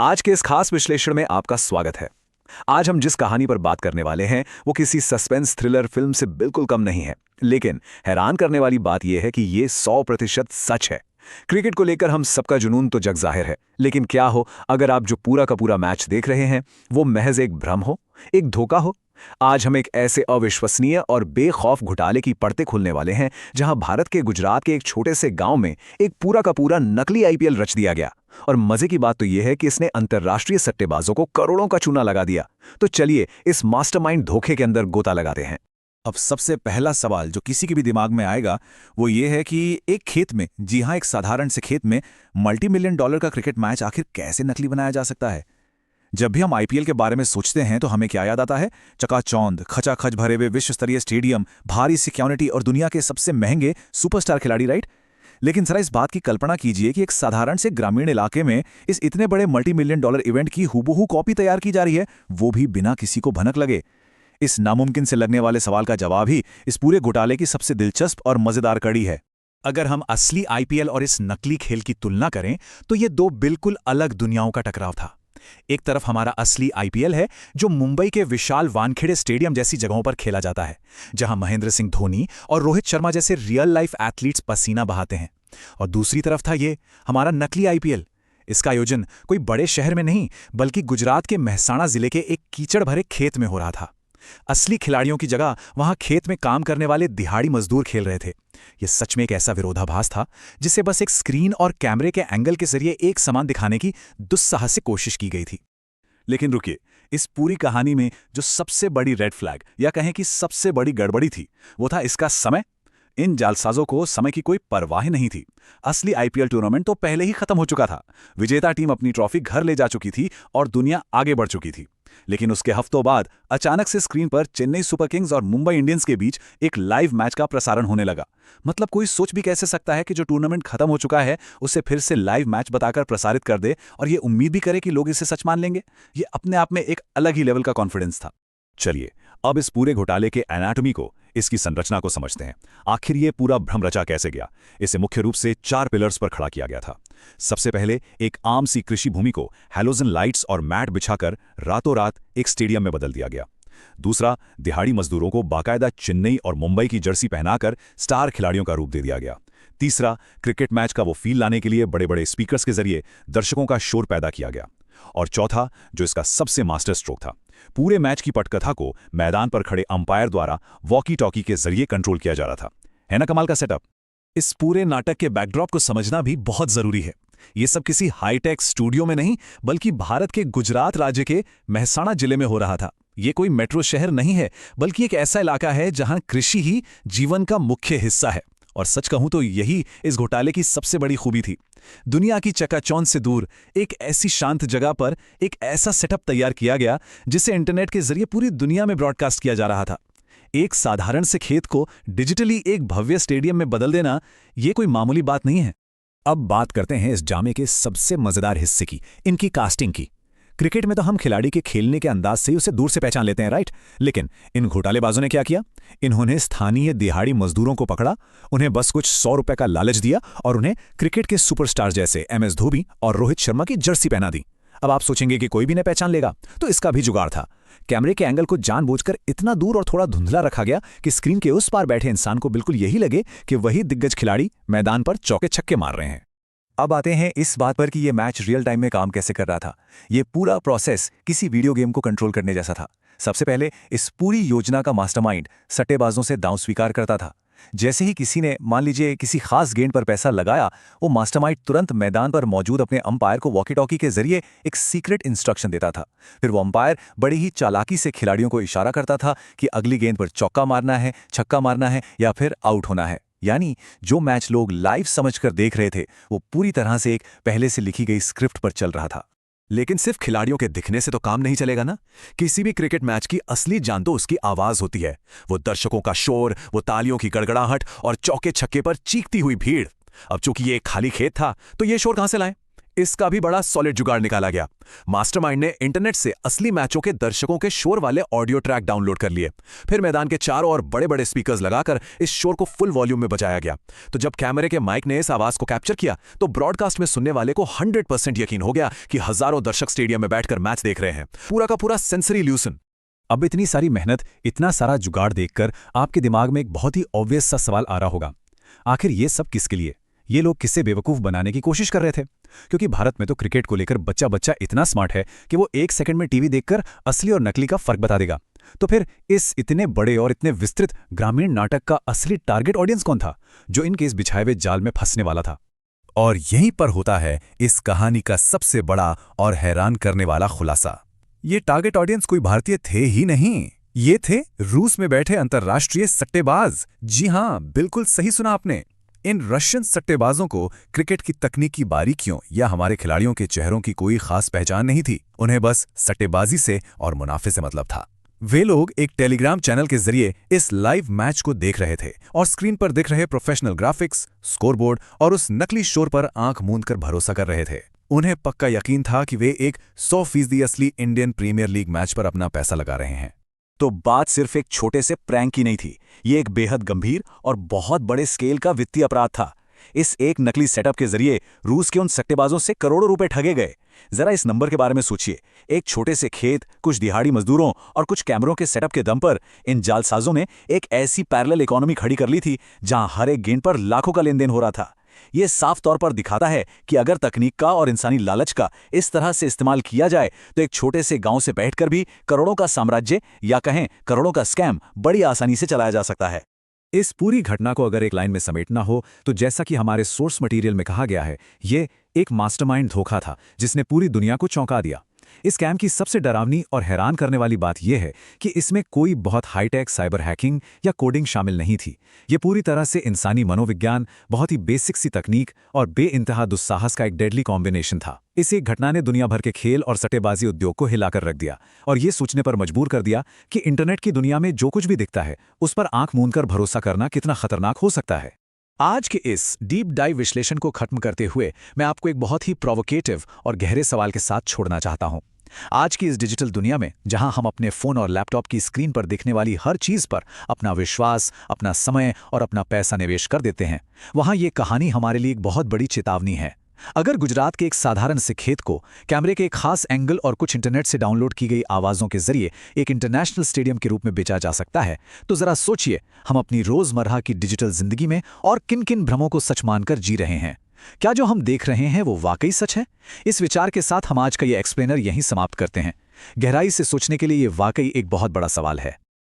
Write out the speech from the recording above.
आज के इस खास विश्लेषण में आपका स्वागत है। आज हम जिस कहानी पर बात करने वाले हैं वो किसी सस्पेंस थ्रिलर फिल्म से बिल्कुल कम नहीं है, लेकिन हैरान करने वाली बात यह है कि ये 100% सच है। क्रिकेट को लेकर हम सबका जुनून तो जग जाहिर है, लेकिन क्या हो अगर आप जो पूरा का पूरा मैच देख रहे हैं वो महज एक भ्रम हो, एक धोखा हो। आज हम एक ऐसे अविश्वसनीय और बेखौफ घोटाले की परतें खोलने वाले हैं जहां भारत के गुजरात के एक छोटे से गांव में एक पूरा का पूरा नकली आईपीएल रच दिया गया। और मजे की बात तो यह है कि इसने अंतर्राष्ट्रीय सट्टेबाजों को करोड़ों का चूना लगा दिया। तो चलिए इस मास्टरमाइंड धोखे के अंदर गोता लगाते हैं। अब सबसे पहला सवाल जो किसी के भी दिमाग में आएगा वो ये है कि एक खेत में, जी हाँ, एक साधारण से खेत में मल्टी मिलियन डॉलर का क्रिकेट मैच आखिर कैसे नकली बनाया जा सकता है। जब भी हम आईपीएल के बारे में सोचते हैं तो हमें क्या याद आता है? चकाचौंध, खचाखच भरे हुए विश्व स्तरीय स्टेडियम, भारी सिक्योरिटी और दुनिया के सबसे महंगे सुपरस्टार खिलाड़ी, राइट? लेकिन जरा इस बात की कल्पना कीजिए कि एक साधारण से ग्रामीण इलाके में इस इतने बड़े मल्टी मिलियन डॉलर इवेंट की हूबहू कॉपी तैयार की जा रही है, वो भी बिना किसी को भनक लगे। इस नामुमकिन से लगने वाले सवाल का जवाब ही इस पूरे घोटाले की सबसे दिलचस्प और मजेदार कड़ी है। अगर हम असली आईपीएल और इस नकली खेल की तुलना करें तो ये दो बिल्कुल अलग दुनियाओं का टकराव था। एक तरफ हमारा असली आईपीएल है जो मुंबई के विशाल वानखेड़े स्टेडियम जैसी जगहों पर खेला जाता है, जहां महेंद्र सिंह धोनी और रोहित शर्मा जैसे रियल लाइफ एथलीट्स पसीना बहाते हैं। और दूसरी तरफ था ये हमारा नकली आईपीएल। इसका आयोजन कोई बड़े शहर में नहीं बल्कि गुजरात के मेहसाणा जिले के एक कीचड़ भरे खेत में हो रहा था। असली खिलाड़ियों की जगह वहां खेत में काम करने वाले दिहाड़ी मजदूर खेल रहे थे। यह सच में एक ऐसा विरोधाभास था जिसे बस एक स्क्रीन और कैमरे के एंगल के जरिए एक समान दिखाने की दुस्साहसिक कोशिश की गई थी। लेकिन रुकिए, इस पूरी कहानी में जो सबसे बड़ी रेड फ्लैग या कहें कि सबसे बड़ी गड़बड़ी थी वो था इसका समय। इन जालसाजों को समय की कोई परवाह नहीं थी। असली आईपीएल टूर्नामेंट तो पहले ही खत्म हो चुका था, विजेता टीम अपनी ट्रॉफी घर ले जा चुकी थी और दुनिया आगे बढ़ चुकी थी। लेकिन उसके हफ्तों बाद अचानक से स्क्रीन पर चेन्नई सुपर किंग्स और मुंबई इंडियंस के बीच एक लाइव मैच का प्रसारण होने लगा। मतलब कोई सोच भी कैसे सकता है कि जो टूर्नामेंट खत्म हो चुका है उसे फिर से लाइव मैच बताकर प्रसारित कर दे और ये उम्मीद भी करे कि लोग इसे सच मान लेंगे। ये अपने आप में एक अलग ही लेवल का कॉन्फिडेंस था। चलिए अब इस पूरे घोटाले के एनाटॉमी को, इसकी संरचना को समझते हैं। आखिर ये पूरा भ्रम रचा कैसे गया? इसे मुख्य रूप से 4 पिलर्स पर खड़ा किया गया था। सबसे पहले एक आम सी कृषि भूमि को हैलोजन लाइट्स और मैट बिछाकर रातों रात एक स्टेडियम में बदल दिया गया। दूसरा, दिहाड़ी मजदूरों को बाकायदा चेन्नई और मुंबई की जर्सी पहनाकर स्टार खिलाड़ियों का रूप दे दिया गया। तीसरा, क्रिकेट मैच का वो फील लाने के लिए बड़े बड़े स्पीकर्स के जरिए दर्शकों का शोर पैदा किया गया। और चौथा, जो इसका सबसे मास्टर स्ट्रोक था, पूरे मैच की पटकथा को मैदान पर खड़े अंपायर द्वारा वॉकी टॉकी के जरिए कंट्रोल किया जा रहा था। है ना कमाल का सेटअप? इस पूरे नाटक के बैकड्रॉप को समझना भी बहुत जरूरी है। ये सब किसी हाईटेक स्टूडियो में नहीं बल्कि भारत के गुजरात राज्य के मेहसाणा जिले में हो रहा था। ये कोई मेट्रो शहर नहीं है बल्कि एक ऐसा इलाका है जहां कृषि ही जीवन का मुख्य हिस्सा है। और सच कहूं तो यही इस घोटाले की सबसे बड़ी खूबी थी। दुनिया की चकाचौंध से दूर एक ऐसी शांत जगह पर एक ऐसा सेटअप तैयार किया गया जिसे इंटरनेट के जरिए पूरी दुनिया में ब्रॉडकास्ट किया जा रहा था। एक साधारण से खेत को डिजिटली एक भव्य स्टेडियम में बदल देना यह कोई मामूली बात नहीं है। अब बात करते हैं इस ड्रामे के सबसे मजेदार हिस्से की, इनकी कास्टिंग की। क्रिकेट में तो हम खिलाड़ी के खेलने के अंदाज से ही उसे दूर से पहचान लेते हैं, राइट? लेकिन इन घोटालेबाजों ने क्या किया? इन्होंने स्थानीय दिहाड़ी मजदूरों को पकड़ा, उन्हें बस कुछ 100 रुपए का लालच दिया और उन्हें क्रिकेट के सुपरस्टार जैसे एमएस धोनी और रोहित शर्मा की जर्सी पहना दी। अब आप सोचेंगे कि कोई भी नहीं पहचान लेगा, तो इसका भी जुगाड़ था। कैमरे के एंगल को जानबूझकर इतना दूर और थोड़ा धुंधला रखा गया कि स्क्रीन के उस पार बैठे इंसान को बिल्कुल यही लगे कि वही दिग्गज खिलाड़ी मैदान पर चौके छक्के मार रहे हैं। अब आते हैं इस बात पर कि यह मैच रियल टाइम में काम कैसे कर रहा था। यह पूरा प्रोसेस किसी वीडियो गेम को कंट्रोल करने जैसा था। सबसे पहले इस पूरी योजना का मास्टरमाइंड सट्टेबाजों से दांव स्वीकार करता था। जैसे ही किसी ने मान लीजिए किसी खास गेंद पर पैसा लगाया, वो मास्टरमाइंड तुरंत मैदान पर मौजूद अपने अंपायर को वॉकी टॉकी के जरिए एक सीक्रेट इंस्ट्रक्शन देता था। फिर वो अंपायर बड़ी ही चालाकी से खिलाड़ियों को इशारा करता था कि अगली गेंद पर चौका मारना है, छक्का मारना है या फिर आउट होना है। यानी जो मैच लोग लाइव समझकर देख रहे थे वो पूरी तरह से एक पहले से लिखी गई स्क्रिप्ट पर चल रहा था। लेकिन सिर्फ खिलाड़ियों के दिखने से तो काम नहीं चलेगा ना। किसी भी क्रिकेट मैच की असली जान तो उसकी आवाज होती है। वो दर्शकों का शोर, वो तालियों की गड़गड़ाहट और चौके छक्के पर चीखती हुई भीड़। अब चूंकि ये एक खाली खेत था तो ये शोर कहां से लाए? इसका भी बड़ा सॉलिड जुगाड़ निकाला गया। मास्टरमाइंड ने इंटरनेट से असली मैचों के दर्शकों के शोर वाले ऑडियो ट्रैक डाउनलोड कर लिए। फिर मैदान के चारों ओर बड़े बड़े स्पीकर्स लगाकर इस शोर को फुल वॉल्यूम में बजाया गया। तो जब कैमरे के माइक ने इस आवाज को कैप्चर किया तो ब्रॉडकास्ट में सुनने वाले को 100% यकीन हो गया कि हजारों दर्शक स्टेडियम में बैठकर मैच देख रहे हैं। पूरा का पूरा सेंसरी इल्यूशन। अब इतनी सारी मेहनत, इतना सारा जुगाड़ देखकर आपके दिमाग में एक बहुत ही ऑब्वियस सा सवाल आ रहा होगा, आखिर ये सब किसके लिए? ये लोग किससे बेवकूफ बनाने की कोशिश कर रहे थे? क्योंकि भारत में तो क्रिकेट को लेकर बच्चा बच्चा इतना स्मार्ट है कि वो 1 सेकंड में टीवी देखकर असली और नकली का फर्क बता देगा। तो फिर इस इतने बड़े और इतने विस्तृत ग्रामीण नाटक का असली टारगेट ऑडियंस कौन था, जो इनके इस बिछाए हुए जाल में फंसने वाला था? और यहीं पर होता है इस कहानी का सबसे बड़ा और हैरान करने वाला खुलासा। ये टारगेट ऑडियंस कोई भारतीय थे ही नहीं, ये थे रूस में बैठे अंतर्राष्ट्रीय सट्टेबाज। जी हां, बिल्कुल सही सुना आपने। इन रशियन सट्टेबाजों को क्रिकेट की तकनीकी बारीकियों या हमारे खिलाड़ियों के चेहरों की कोई खास पहचान नहीं थी। उन्हें बस सट्टेबाजी से और मुनाफे से मतलब था। वे लोग एक टेलीग्राम चैनल के जरिए इस लाइव मैच को देख रहे थे और स्क्रीन पर दिख रहे प्रोफेशनल ग्राफिक्स, स्कोरबोर्ड और उस नकली शोर पर आंख मूंद कर भरोसा कर रहे थे। उन्हें पक्का यकीन था कि वे एक 100% असली इंडियन प्रीमियर लीग मैच पर अपना पैसा लगा रहे हैं। तो बात सिर्फ एक छोटे से प्रैंक की नहीं थी, ये एक बेहद गंभीर और बहुत बड़े स्केल का वित्तीय अपराध था। इस एक नकली सेटअप के जरिए रूस के उन सट्टेबाजों से करोड़ों रुपए ठगे गए। जरा इस नंबर के बारे में सोचिए। एक छोटे से खेत, कुछ दिहाड़ी मजदूरों और कुछ कैमरों के सेटअप के दम पर इन जालसाजों ने एक ऐसी पैरेलल इकोनॉमी खड़ी कर ली थी जहां हर एक गेंद पर लाखों का लेनदेन हो रहा था। यह साफ तौर पर दिखाता है कि अगर तकनीक का और इंसानी लालच का इस तरह से इस्तेमाल किया जाए तो एक छोटे से गांव से बैठकर भी करोड़ों का साम्राज्य या कहें करोड़ों का स्कैम बड़ी आसानी से चलाया जा सकता है। इस पूरी घटना को अगर एक लाइन में समेटना हो तो जैसा कि हमारे सोर्स मटेरियल में कहा गया है, ये एक मास्टरमाइंड धोखा था जिसने पूरी दुनिया को चौंका दिया। इस स्कैम की सबसे डरावनी और हैरान करने वाली बात यह है कि इसमें कोई बहुत हाईटेक साइबर हैकिंग या कोडिंग शामिल नहीं थी। ये पूरी तरह से इंसानी मनोविज्ञान, बहुत ही बेसिक सी तकनीक और बेइंतहा दुस्साहस का एक डेडली कॉम्बिनेशन था। इस एक घटना ने दुनिया भर के खेल और सट्टेबाजी उद्योग को हिलाकर रख दिया और ये सोचने पर मजबूर कर दिया कि इंटरनेट की दुनिया में जो कुछ भी दिखता है उस पर आंख मूंदकर भरोसा करना कितना खतरनाक हो सकता है। आज के इस डीप डाइव विश्लेषण को खत्म करते हुए मैं आपको एक बहुत ही प्रोवोकेटिव और गहरे सवाल के साथ छोड़ना चाहता हूं। आज की इस डिजिटल दुनिया में जहां हम अपने फोन और लैपटॉप की स्क्रीन पर दिखने वाली हर चीज पर अपना विश्वास, अपना समय और अपना पैसा निवेश कर देते हैं, वहां ये कहानी हमारे लिए एक बहुत बड़ी चेतावनी है। अगर गुजरात के एक साधारण से खेत को कैमरे के एक खास एंगल और कुछ इंटरनेट से डाउनलोड की गई आवाज़ों के जरिए एक इंटरनेशनल स्टेडियम के रूप में बेचा जा सकता है, तो जरा सोचिए हम अपनी रोजमर्रा की डिजिटल जिंदगी में और किन किन भ्रमों को सच मानकर जी रहे हैं। क्या जो हम देख रहे हैं वो वाकई सच है? इस विचार के साथ हम आज का ये एक्सप्लेनर यहीं समाप्त करते हैं। गहराई से सोचने के लिए ये वाकई एक बहुत बड़ा सवाल है।